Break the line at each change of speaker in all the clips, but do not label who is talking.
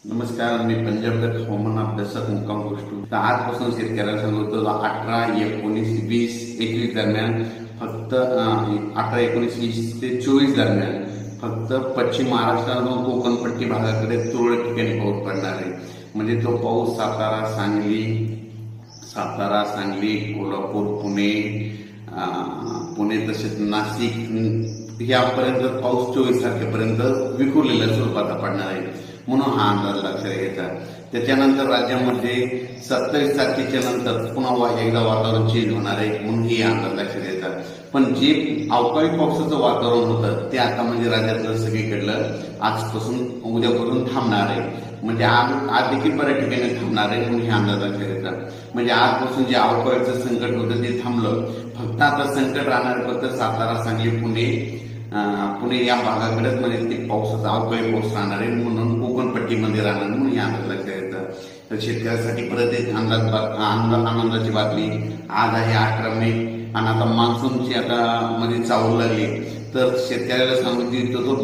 नमस्कार, मी पंजाबगत हवामान अभ्यासक मुक्काम गोष्ट. तर आजपासून शेतकऱ्याला सांगतो 18, 19, 20, 21 दरम्यान फक्त 18, 19, 20 ते 24 दरम्यान फक्त पश्चिम महाराष्ट्रातून कोकणपट्टी भागाकडे तुरळक ठिकाणी पाऊस पडणार आहे. म्हणजे तो पाऊस सातारा, सांगली, कोल्हापूर, पुणे तसेच नाशिक यापर्यंत पाऊस 24 तारखेपर्यंत विखुरलेल्या स्वरूपाचा पडणार आहे. म्हणून हा अंदाज लक्षात घ्यायचा. त्याच्यानंतर राज्यामध्ये 27 तारखेच्या नंतर पुन्हा एकदा वातावरण चेंज होणार आहे, म्हणून ही अंदाज लक्षात घ्यायचा. पण जे अवकाळी पावसाचं वातावरण होतं ते आता म्हणजे राज्यातलं सगळीकडलं आजपासून उद्यापासून थांबणार आहे. म्हणजे आज देखील बऱ्याच ठिकाणी थांबणार आहे, म्हणून हे अंदाज लक्षात घ्यायचा. म्हणजे आजपासून जे अवकाळीचं संकट होतं ते थांबलं. फक्त आता संकट राहणार फक्त सातारा, सांगली, पुणे या भागाकडेच म्हणजे ते पावसाचा अवकाळी पाऊस राहणार आहे, म्हणून कोकणपट्टीमध्ये राहणार, म्हणून या अंदाज लक्षात घ्यायचा. तर शेतकऱ्यासाठी परत एक आनंदाची बातमी. आज आहे 18 मे आणि आता मान्सूनची आता मध्ये चावल लागली. तर शेतकऱ्याला सांगू की तो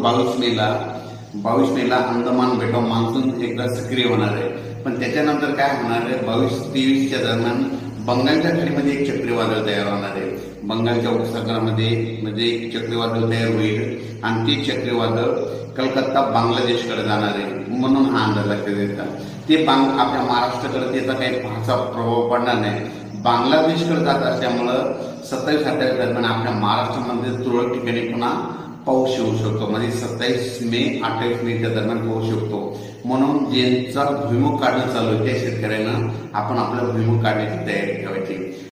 22 मेला अंदमान बेटावर मान्सून एकदा सक्रिय होणार आहे. पण त्याच्यानंतर काय होणार आहे, 22-23च्या दरम्यान बंगालच्या खाडीमध्ये एक चक्रीवादळ तयार होणार आहे. बंगालच्या उपसागरामध्ये म्हणजे एक चक्रीवादळ तयार होईल आणि ते चक्रीवादळ कलकत्ता बांगलादेशकडे जाणार आहे, म्हणून हा अंदाज लक्षात घ्यायचा. ते आपल्या महाराष्ट्राकडे त्याचा काही फारसा प्रभाव पडणार नाही. बांगलादेशकडे जात असल्यामुळं 27-28 दरम्यान आपल्या महाराष्ट्रामध्ये तुरळक ठिकाणी पुन्हा पाऊस येऊ शकतो. म्हणजे 27 मे 28 मेच्या दरम्यान पाऊस शकतो. म्हणून ज्यांचा भुईमुग काढणं चालू आहे त्या शेतकऱ्यांना आपण आपला भुईमुग काढण्याची तयारी ठेवायची.